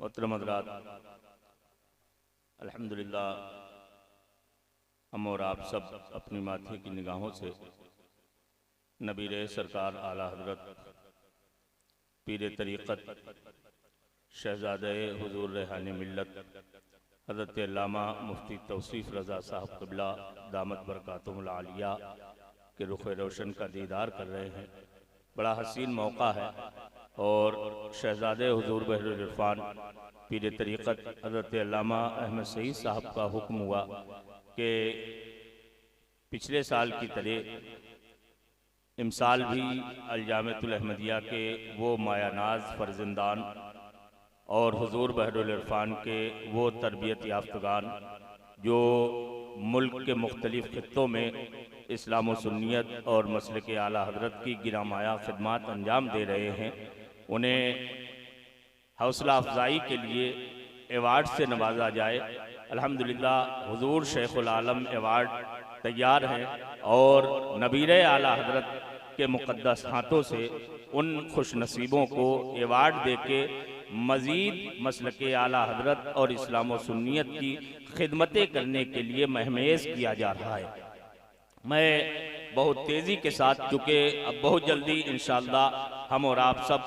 मोहतरम हज़रात, अल्हम्दुलिल्लाह हम और आप सब अपनी माथे की निगाहों से नबी रे सरकार आला हजरत पीर तरीक़त शहज़ादे हुज़ूर रेहानी मिल्लत हज़रत अल्लामा मुफ्ती तौसीफ़ रज़ा साहब क़िबला दामत बरकातुहुल आलिया के रुख़ रोशन का दीदार कर रहे हैं। बड़ा हसीन मौका है और शहज़ादे हुज़ूर बहरुल इरफ़ान पीर तरीक़त हज़रत अल्लामा अहमद सईद साहब का हुक्म हुआ कि पिछले साल की तरह इमसाल भी अल-जामिअतुल अहमदिया के वो मायानाज फर्जंदान और हुज़ूर बहरुल इरफ़ान के वो तरबियत याफ्तगान जो मुल्क के मुख्तलिफ़ खित्तों में इस्लाम व सुन्नियत और मसलक आला हज़रत की गिरामाया खिदमात अंजाम दे रहे हैं, उन्हें हौसला अफजाई के लिए एवार्ड से नवाजा जाए। अल्हम्दुलिल्लाह हुज़ूर शेखुल आलम एवार्ड तैयार हैं और नबीरे आला हज़रत के मुक़द्दस हाथों से उन खुश नसीबों को एवार्ड दे के मज़ीद मसलक आला हज़रत और इस्लाम व सुन्नियत की खिदमतें करने के लिए महमेज़ किया जा रहा है। मैं बहुत तेज़ी के साथ, चूँकि अब बहुत जल्दी इंशाअल्लाह हम और आप सब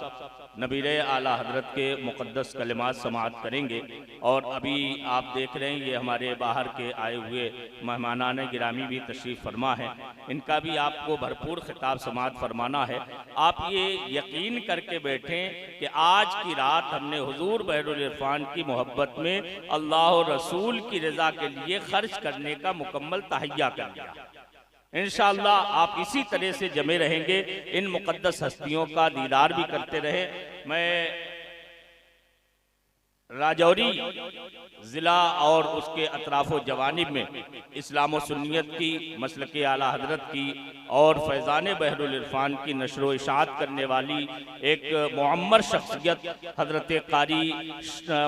नबीरे आला हज़रत के मुक़द्दस कलिमात समाअत करेंगे और अभी आप देख रहे हैं ये हमारे बाहर के आए हुए मेहमानान गिरामी भी तशरीफ़ फरमा है, इनका भी आपको भरपूर खिताब समाअत फरमाना है। आप ये यकीन करके बैठें कि आज की रात हमने हुज़ूर बहरुल इरफ़ान की मोहब्बत में अल्लाह और रसूल की रज़ा के लिए खर्च करने का मुकम्मल तहैया कर लिया। इंशाअल्लाह आप इसी तरह से जमे रहेंगे, इन मुक़द्दस हस्तियों का दीदार भी करते रहे। मैं राजौरी ज़िला और उसके अतराफ़ो जवानिब में इस्लाम व सुन्नियत की मसलक आला हज़रत की और फैज़ान बहरुल इरफ़ान की नशर व इशाअत करने वाली एक मुअम्मर शख्सियत हज़रत कारी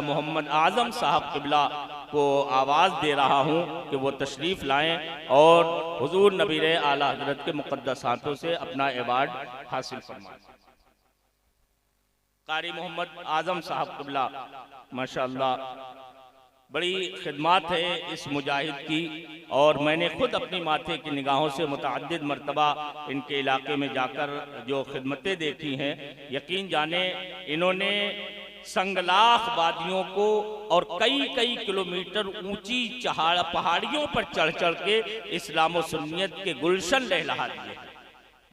मोहम्मद आज़म साहब क़िबला को आवाज़ दे रहा हूँ कि वो तशरीफ़ लाएँ और हुज़ूर नबीरे आला हज़रत के मुक़द्दस हाथों से अपना एवार्ड हासिल फरमाएं। कारी मोहम्मद आज़म साहब क़िबला माशाअल्लाह बड़ी खिदमत है इस मुजाहिद की, और मैंने खुद अपनी माथे की निगाहों से मुतअद्दिद मरतबा इनके इलाके में जाकर जो खिदमतें देखी हैं, यकीन जाने इन्होंने संगलाख वादियों को और कई कई किलोमीटर ऊंची पहाड़ियों पर चढ़ चढ़ के इस्लाम व सुन्नियत के गुलशन लहला दिए।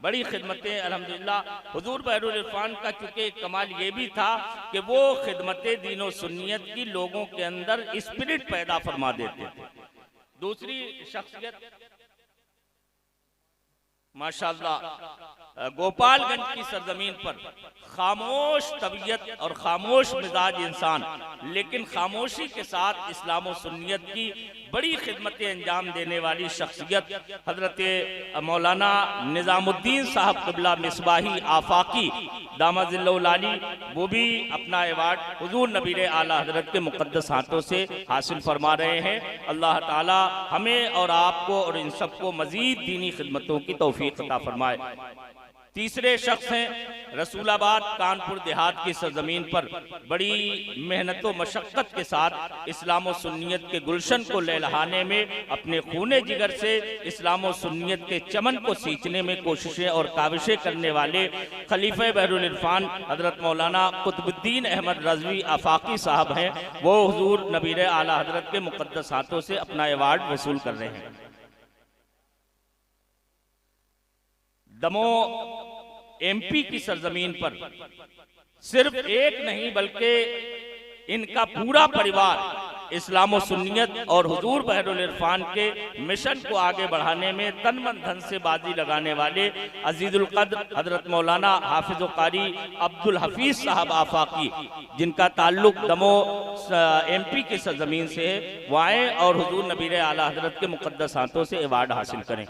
बड़ी खिदमतें अल्हम्दुलिल्लाह। हुज़ूर बहरुल इरफ़ान का चूँकि एक कमाल ये भी था कि वो खिदमतें दीन व सुन्नियत की लोगों के अंदर स्पिरिट पैदा फरमा देते थे। दूसरी शख्सियत माशाअल्लाह गोपालगंज की सरजमीन पर खामोश तबीयत और खामोश मिजाज इंसान, लेकिन खामोशी के साथ इस्लाम व सुन्नियत की बड़ी खिदमतें अंजाम देने वाली शख्सियत हज़रत मौलाना निज़ामुद्दीन साहब क़िबला मिसबाही आफाकी दामजिल्लहुल आली, वो भी अपना एवार्ड हुज़ूर नबीरे आला हज़रत के मुक़द्दस हाथों से हासिल फरमा रहे हैं। अल्लाह ताला हमें और आपको और इन सबको मज़ीद दीनी खिदमतों की तौफीक अता फरमाए। तीसरे शख्स हैं रसूलाबाद कानपुर देहात की सरजमीन पर बड़ी मेहनत व मशक्क़त के साथ इस्लाम व सुन्नियत के गुलशन को लहलहाने में अपने खूने जिगर से इस्लाम व सुन्नियत के चमन को सींचने में कोशिशें और काविशें करने वाले खलीफे बहरुल इरफ़ान हज़रत मौलाना कुतुबुद्दीन अहमद रज़वी आफाकी साहब हैं। वो हुज़ूर नबीरे आला हज़रत के मुक़द्दस हाथों से अपना एवार्ड वसूल कर रहे हैं। दमो एमपी की सरजमीन पर सिर्फ एक नहीं बल्कि इनका पूरा परिवार इस्लाम व सुन्नियत और हुज़ूर बहरुल इरफ़ान के मिशन को आगे बढ़ाने में तन मन धन से बाजी लगाने वाले अजीज़ुल क़द्र हज़रत मौलाना हाफिज़ कारी अब्दुल हफीज़ साहब आफाकी, जिनका ताल्लुक दमो एमपी की सरजमीन से है, वो आए और हुज़ूर नबीरे आला हज़रत के मुक़द्दस हाथों से एवार्ड हासिल करें।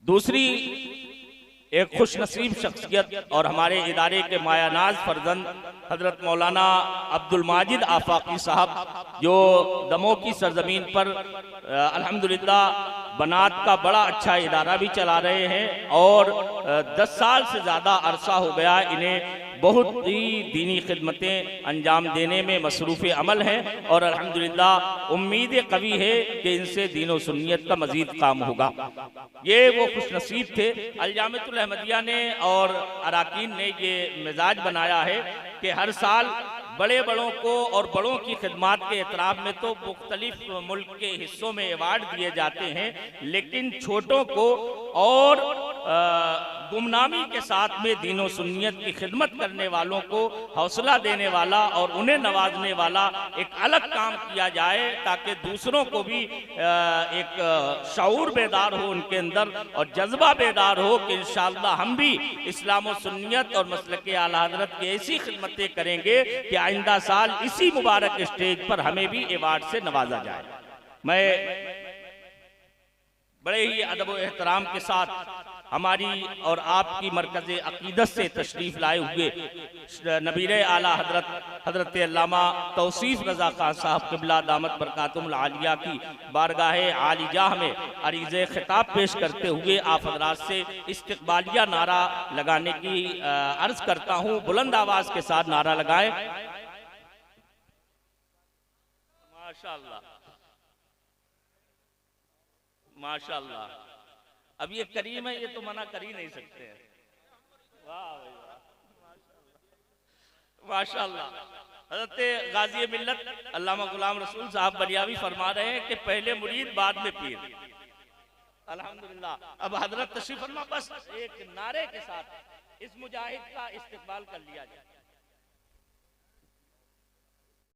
दूसरी एक खुश नसीब शख्सियत और हमारे इदारे के मायानाज फर्जंद हज़रत मौलाना अब्दुल माजिद आफाकी साहब, जो दमो की सरजमीन पर अल्हम्दुलिल्लाह बनात का बड़ा अच्छा इदारा भी चला रहे हैं और 10 साल से ज़्यादा अरसा हो गया इन्हें बहुत ही दीनी खिदमतें अंजाम देने में मसरूफ़ अमल हैं और अल्हम्दुलिल्लाह उम्मीद कवी है कि इनसे दीन और सुन्नियत का मज़ीद काम होगा। ये वो खुशनसीब थे। अल-जामिअतुल अहमदिया ने और अराकीन ने ये मिजाज बनाया है कि हर साल बड़े बड़ों को और बड़ों की खिदमात के एतराफ़ में तो मुख्तलिफ मुल्क के हिस्सों में अवार्ड दिए जाते हैं, लेकिन छोटों को और गुमनामी के साथ में दीन सुन्नियत की खिदमत करने वालों को हौसला देने वाला और उन्हें नवाजने वाला एक अलग काम किया जाए ताकि दूसरों को भी एक शऊर बेदार हो उनके अंदर और जज्बा बेदार हो कि इंशाअल्लाह हम भी इस्लाम और सुन्नियत और मसलक आला हज़रत की ऐसी खिदमतें करेंगे कि आइंदा साल इसी मुबारक स्टेज पर हमें भी अवार्ड से नवाजा जाए। मैं बड़े ही अदब व एहतराम के साथ हमारी और आपकी मरकज़ अक़ीदत से तशरीफ़ लाए हुए नबीर आला हज़रत अल्लामा तौसीफ़ रज़ा खान साहब क़िबला दामत बरकातुहुल आलिया की बारगाहे आलिजाह में अरीज़े ख़िताब पेश करते हुए आप हज़रात से इस्तक़बालिया नारा लगाने की अर्ज़ करता हूँ। बुलंद आवाज़ के साथ नारा लगाएं। माशाअल्लाह माशाअल्लाह। अब ये करीम है, ये तो मना कर ही नहीं सकते हैं। वाह माशाअल्लाह। हज़रत गाज़ी मिल्लत अल्लामा गुलाम रसूल साहब बलियावी फरमा रहे हैं कि पहले मुरीद बाद में पीर। अल्हम्दुलिल्लाह। अब हज़रत तशरीफ़ फरमा बस एक नारे के साथ इस मुजाहिद का इस्तक़बाल कर लिया जाए।